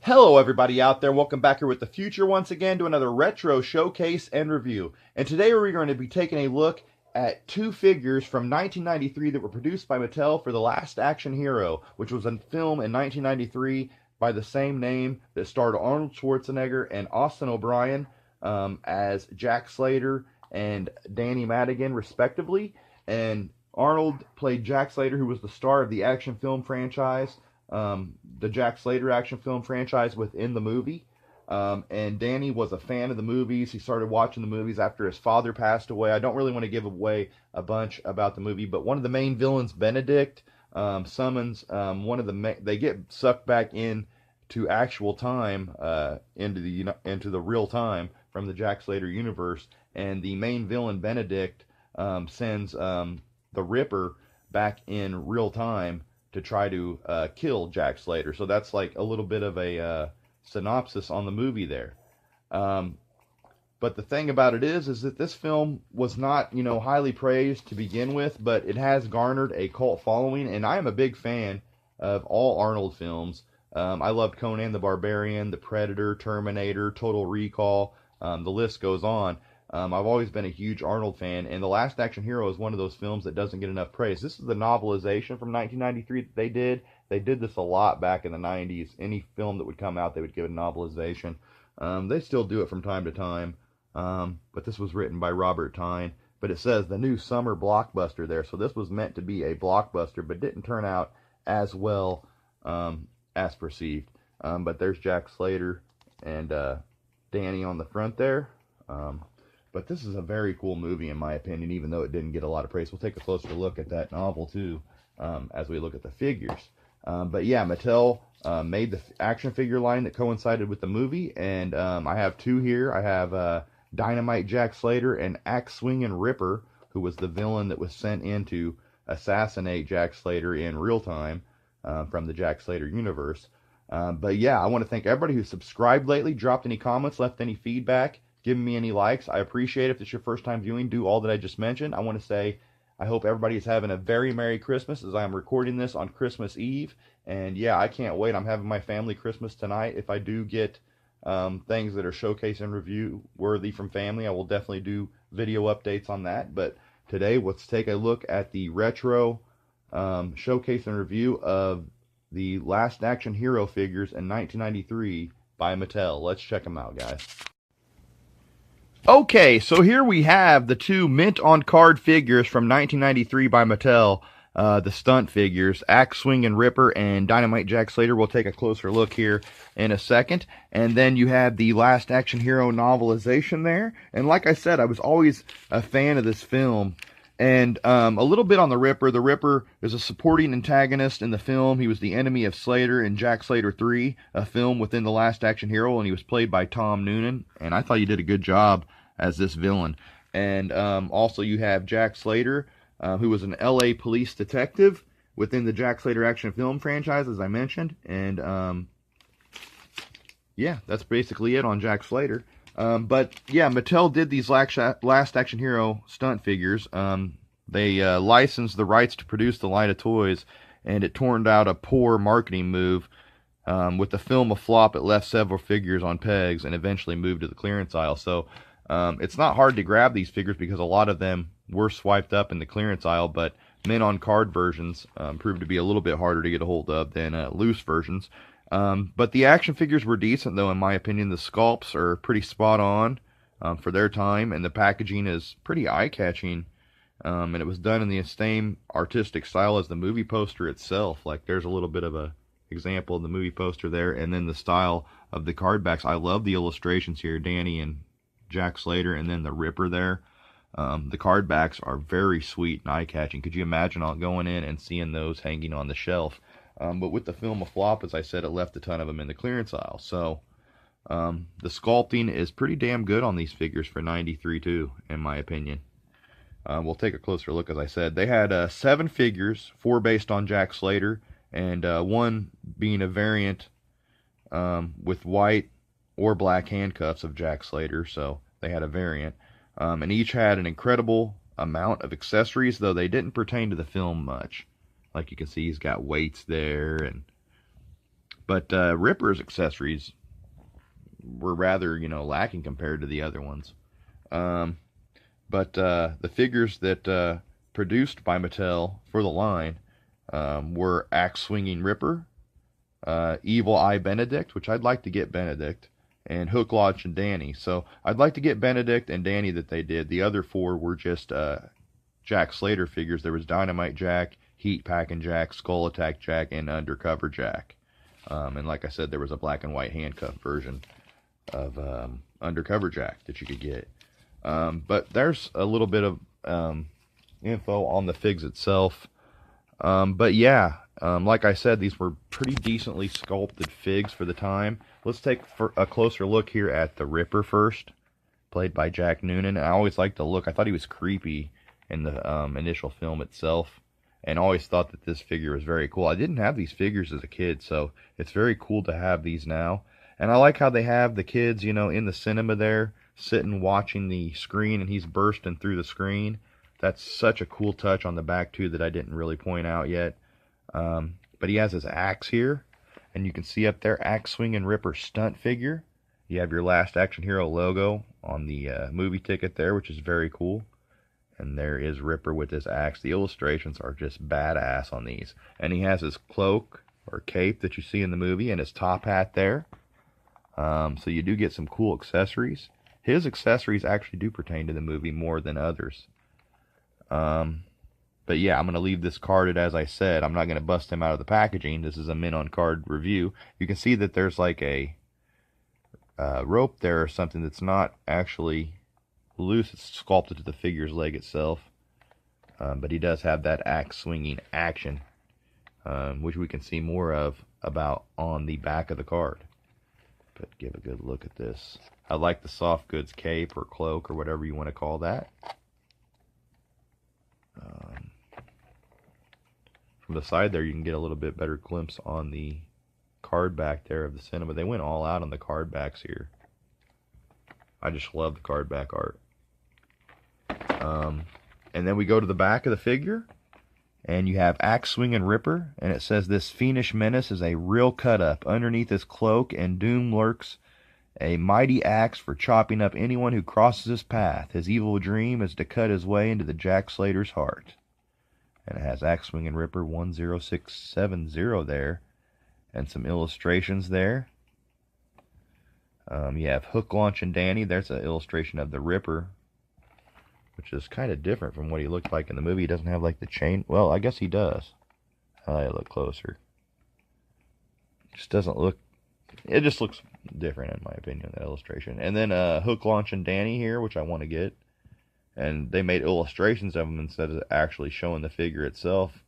Hello everybody out there, welcome back here with the future once again to another retro showcase and review. And today we're going to be taking a look at two figures from 1993 that were produced by Mattel for The Last Action Hero, which was a film in 1993 by the same name that starred Arnold Schwarzenegger and Austin O'Brien as Jack Slater and Danny Madigan respectively. And Arnold played Jack Slater, who was the star of the action film franchise. The Jack Slater action film franchise within the movie. And Danny was a fan of the movies. He started watching the movies after his father passed away. I don't really want to give away a bunch about the movie, but one of the main villains, Benedict, summons one of the they get sucked back in to actual time, into the real time from the Jack Slater universe, and the main villain, Benedict, sends the Ripper back in real time to try to kill Jack Slater. So that's like a little bit of a synopsis on the movie there. But the thing about it is that this film was not, highly praised to begin with, but it has garnered a cult following, and I am a big fan of all Arnold films. I loved Conan the Barbarian, The Predator, Terminator, Total Recall, the list goes on. I've always been a huge Arnold fan, and The Last Action Hero is one of those films that doesn't get enough praise. This is the novelization from 1993 that they did. They did this a lot back in the 90s. Any film that would come out, they would give a novelization. They still do it from time to time, but this was written by Robert Tyne. But it says the new summer blockbuster there, so this was meant to be a blockbuster, but didn't turn out as well as perceived. But there's Jack Slater and Danny on the front there. But this is a very cool movie, in my opinion, even though it didn't get a lot of praise. We'll take a closer look at that novel, too, as we look at the figures. But yeah, Mattel made the action figure line that coincided with the movie, and I have two here. I have Dynamite Jack Slater and Axe Swingin Ripper, who was the villain that was sent in to assassinate Jack Slater in real time from the Jack Slater universe. But yeah, I want to thank everybody who subscribed lately, dropped any comments, left any feedback, giving me any likes. I appreciate it. If it's your first time viewing, do all that I just mentioned. I want to say I hope everybody is having a very Merry Christmas as I'm recording this on Christmas Eve. And yeah, I can't wait. I'm having my family Christmas tonight. If I do get things that are showcase and review worthy from family, I will definitely do video updates on that. But today, let's take a look at the retro showcase and review of the Last Action Hero figures in 1993 by Mattel. Let's check them out, guys. Okay, so here we have the two mint-on-card figures from 1993 by Mattel, the stunt figures, Axe Swingin Ripper and Dynamite Jack Slater. We'll take a closer look here in a second. And then you have the Last Action Hero novelization there. And like I said, I was always a fan of this film. And a little bit on the Ripper. The Ripper is a supporting antagonist in the film. He was the enemy of Slater in Jack Slater 3, a film within The Last Action Hero, and he was played by Tom Noonan. And I thought he did a good job as this villain. And also you have Jack Slater, who was an LA police detective within the Jack Slater action film franchise, as I mentioned. And yeah, that's basically it on Jack Slater. But yeah, Mattel did these Last Action Hero stunt figures. They licensed the rights to produce the line of toys, and it turned out a poor marketing move. With the film a flop, it left several figures on pegs and eventually moved to the clearance aisle. So it's not hard to grab these figures because a lot of them were swiped up in the clearance aisle, but mint-on-card versions proved to be a little bit harder to get a hold of than loose versions. But the action figures were decent, though, in my opinion. The sculpts are pretty spot on for their time, and the packaging is pretty eye-catching. And it was done in the same artistic style as the movie poster itself. Like, there's a little bit of a example of the movie poster there, and then the style of the card backs. I love the illustrations here, Danny and Jack Slater, and then the Ripper there. The card backs are very sweet and eye-catching. Could you imagine going in and seeing those hanging on the shelf? But with the film a flop, as I said, it left a ton of them in the clearance aisle. So the sculpting is pretty damn good on these figures for 93 too, in my opinion. We'll take a closer look. As I said, they had 7 figures, 4 based on Jack Slater, and 1 being a variant with white or black handcuffs of Jack Slater. So they had a variant, and each had an incredible amount of accessories, though they didn't pertain to the film much. Like you can see, he's got weights there and But Ripper's accessories were rather, lacking compared to the other ones. But the figures that produced by Mattel for the line were Axe Swinging Ripper, Evil Eye Benedict, which I'd like to get Benedict, and Hook, Launch, and Danny. So I'd like to get Benedict and Danny that they did. The other four were just Jack Slater figures. There was Dynamite Jack, Heat Packing Jack, Skull Attack Jack, and Undercover Jack. And like I said, there was a black and white handcuff version of Undercover Jack that you could get. But there's a little bit of info on the figs itself. But yeah, like I said, these were pretty decently sculpted figs for the time. Let's take a closer look here at the Ripper first, played by Jack Noonan. I always liked the look. I thought he was creepy in the initial film itself, and always thought that this figure was very cool. I didn't have these figures as a kid, so it's very cool to have these now. And I like how they have the kids, in the cinema there, sitting watching the screen, and he's bursting through the screen. That's such a cool touch on the back, too, that I didn't really point out yet. But he has his axe here, and you can see up there, Axe Swingin' Ripper stunt figure. You have your Last Action Hero logo on the movie ticket there, which is very cool. And there is Ripper with his axe. The illustrations are just badass on these. And he has his cloak or cape that you see in the movie, and his top hat there. So you do get some cool accessories. His accessories actually do pertain to the movie more than others. But yeah, I'm going to leave this carded as I said. I'm not going to bust him out of the packaging. This is a mint on card review. You can see that there's like a rope there or something that's not actually loose. It's sculpted to the figure's leg itself. But he does have that axe swinging action, which we can see more of about on the back of the card. But give a good look at this. I like the soft goods cape or cloak or whatever you want to call that. From the side there, you can get a little bit better glimpse on the card back there of the cinema. They went all out on the card backs here. I just love the card back art. And then we go to the back of the figure, and you have Axe Swingin' Ripper, and it says this fiendish menace is a real cut-up. Underneath his cloak and doom lurks a mighty axe for chopping up anyone who crosses his path. His evil dream is to cut his way into the Jack Slater's heart. And it has Axe Swingin' Ripper 10670 there, and some illustrations there. You have Hook, Launch, and Danny. There's an illustration of the Ripper, which is kind of different from what he looked like in the movie. He doesn't have like the chain. Well, I guess he does. I look closer. Just doesn't look. It just looks different in my opinion, that illustration. And then Hook, Launch, and Danny here, which I want to get. And they made illustrations of them instead of actually showing the figure itself.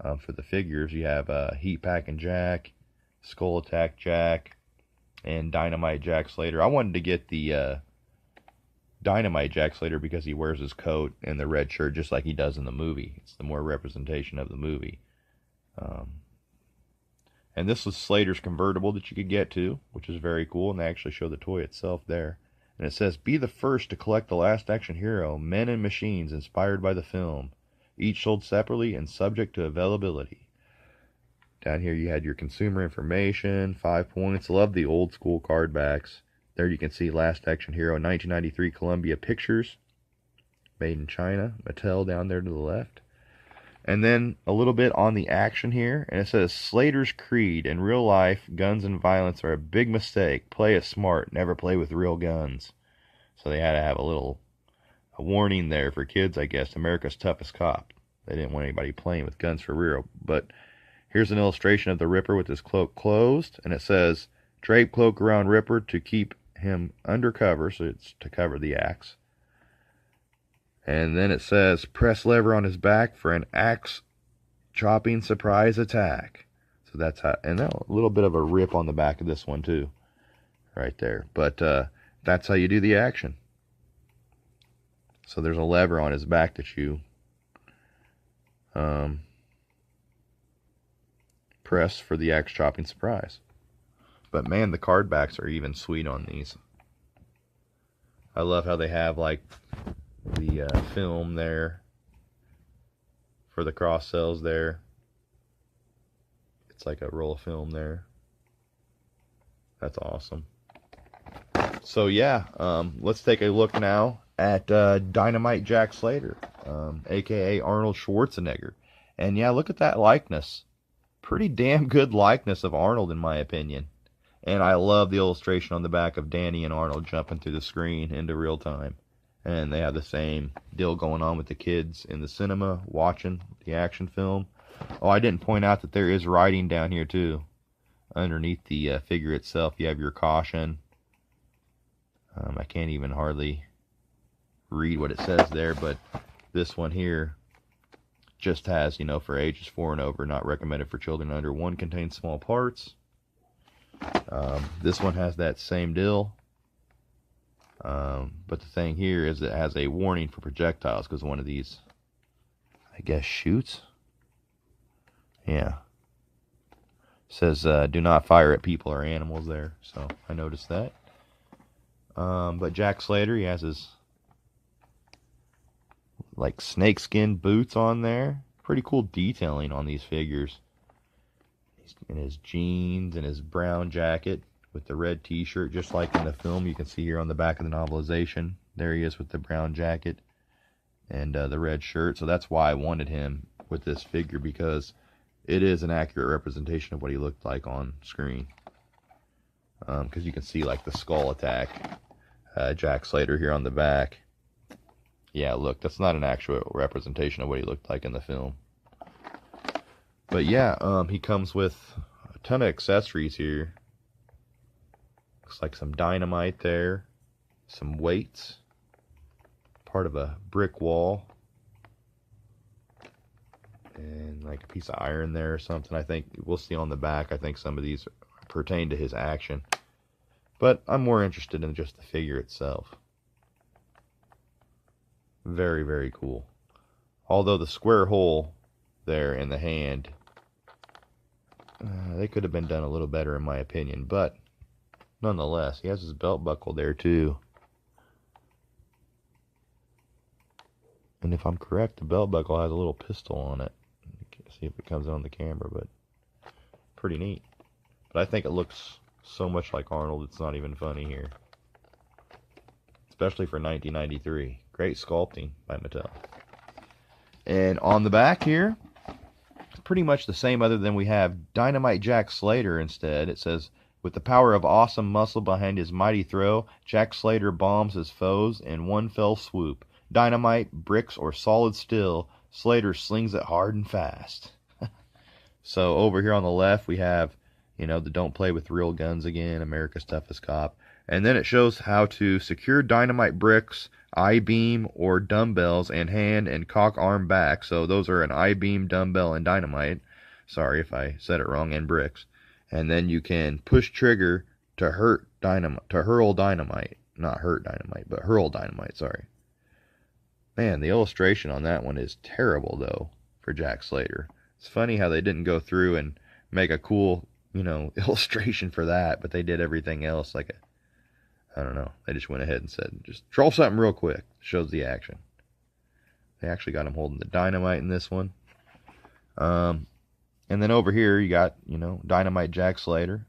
For the figures, you have Heat Packing Jack, Skull Attack Jack, and Dynamite Jack Slater. I wanted to get the Dynamite Jack Slater because he wears his coat and the red shirt just like he does in the movie. It's the more representation of the movie. And this was Slater's convertible that you could get to, which is very cool. And they actually show the toy itself there. And it says, be the first to collect the Last Action Hero, Men and Machines inspired by the film. Each sold separately and subject to availability. Down here you had your consumer information, 5 points. Love the old school card backs. There you can see Last Action Hero 1993 Columbia Pictures. Made in China. Mattel down there to the left. And then a little bit on the action here. And it says, Slater's creed. In real life, guns and violence are a big mistake. Play it smart. Never play with real guns. So they had to have a warning there for kids, I guess. America's toughest cop. They didn't want anybody playing with guns for real. But here's an illustration of the Ripper with his cloak closed. And it says, drape cloak around Ripper to keep him undercover. So it's to cover the axe. And then it says, press lever on his back for an axe chopping surprise attack. So that's how, and a little bit of a rip on the back of this one too. Right there. But that's how you do the action. So there's a lever on his back that you press for the axe chopping surprise. But man, the card backs are even sweet on these. I love how they have like the film there for the cross cells there. It's like a roll of film there. That's awesome. So yeah, let's take a look now at Dynamite Jack Slater, aka Arnold Schwarzenegger. And yeah, look at that likeness. Pretty damn good likeness of Arnold, in my opinion. And I love the illustration on the back of Danny and Arnold jumping through the screen into real time. And they have the same deal going on with the kids in the cinema watching the action film. Oh, I didn't point out that there is writing down here too. Underneath the figure itself, you have your caution. I can't even hardly read what it says there, but this one here just has, you know, for ages 4 and over, not recommended for children under 1, contains small parts. This one has that same deal. But the thing here is it has a warning for projectiles, because one of these, I guess, shoots. Yeah. Says do not fire at people or animals there, so I noticed that. But Jack Slater, he has his like snakeskin boots on there. Pretty cool detailing on these figures. He's in his jeans and his brown jacket with the red t-shirt, just like in the film. You can see here on the back of the novelization, there he is with the brown jacket and the red shirt. So that's why I wanted him with this figure, because it is an accurate representation of what he looked like on screen. Because you can see like the skull attack Jack Slater here on the back. Yeah, look, that's not an actual representation of what he looked like in the film. But yeah, he comes with a ton of accessories here. Looks like some dynamite there, some weights, part of a brick wall, and like a piece of iron there or something. I think we'll see on the back. I think some of these pertain to his action. But I'm more interested in just the figure itself. Very, very cool. Although the square hole there in the hand, they could have been done a little better in my opinion. But nonetheless, he has his belt buckle there too. And if I'm correct, the belt buckle has a little pistol on it. See if it comes on the camera, but pretty neat. But I think it looks so much like Arnold, it's not even funny here. Especially for 1993. Great sculpting by Mattel. And on the back here, it's pretty much the same, other than we have Dynamite Jack Slater instead. It says, with the power of awesome muscle behind his mighty throw, Jack Slater bombs his foes in one fell swoop. Dynamite, bricks, or solid steel, Slater slings it hard and fast. So over here on the left, we have, you know, the don't play with real guns again, America's Toughest Cop. And then it shows how to secure dynamite bricks, I-beam, or dumbbells, and hand and cock arm back. So those are an I-beam, dumbbell, and dynamite. Sorry if I said it wrong, and bricks. And then you can push trigger to hurl dynamite. Not hurt dynamite, but hurl dynamite, sorry. Man, the illustration on that one is terrible, though, for Jack Slater. It's funny how they didn't go through and make a cool, you know, illustration for that, but they did everything else like a, I don't know. They just went ahead and said, just draw something real quick. Shows the action. They actually got him holding the dynamite in this one. And then over here, you got, you know, Dynamite Jack Slater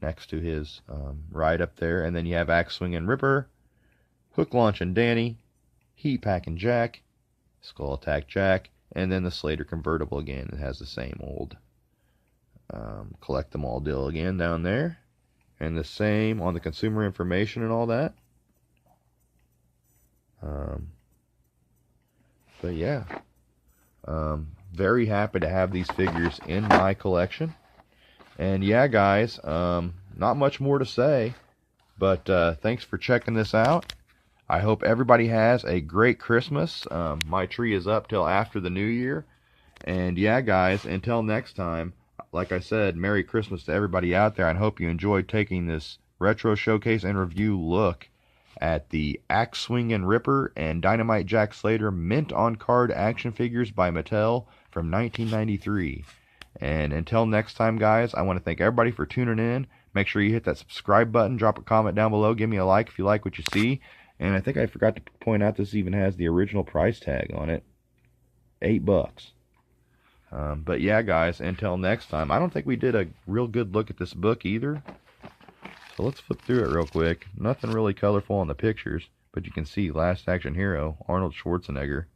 next to his ride up there. And then you have Axe Swingin' Ripper, Hook Launching Danny, Heat Packing Jack, Skull Attack Jack, and then the Slater convertible again. It has the same old collect them all deal again down there. And the same on the consumer information and all that. But yeah, very happy to have these figures in my collection. And yeah, guys, not much more to say, but thanks for checking this out. I hope everybody has a great Christmas. My tree is up till after the New Year. And yeah, guys, until next time, like I said, Merry Christmas to everybody out there. I hope you enjoyed taking this retro showcase and review look at the Axe Swingin' Ripper and Dynamite Jack Slater mint on card action figures by Mattel from 1993. And until next time, guys, I want to thank everybody for tuning in. Make sure you hit that subscribe button, drop a comment down below, give me a like if you like what you see. And I think I forgot to point out this even has the original price tag on it. $8. But yeah, guys, until next time. I don't think we did a real good look at this book either. So let's flip through it real quick. Nothing really colorful on the pictures, but you can see Last Action Hero, Arnold Schwarzenegger.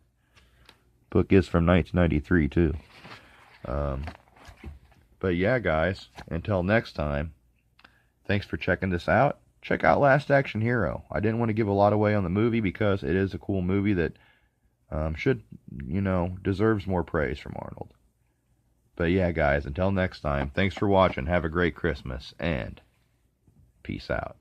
Book is from 1993 too. But yeah, guys, until next time, thanks for checking this out. Check out Last Action Hero. I didn't want to give a lot away on the movie because it is a cool movie that should, deserves more praise from Arnold. But yeah, guys, until next time, thanks for watching. Have a great Christmas, and peace out.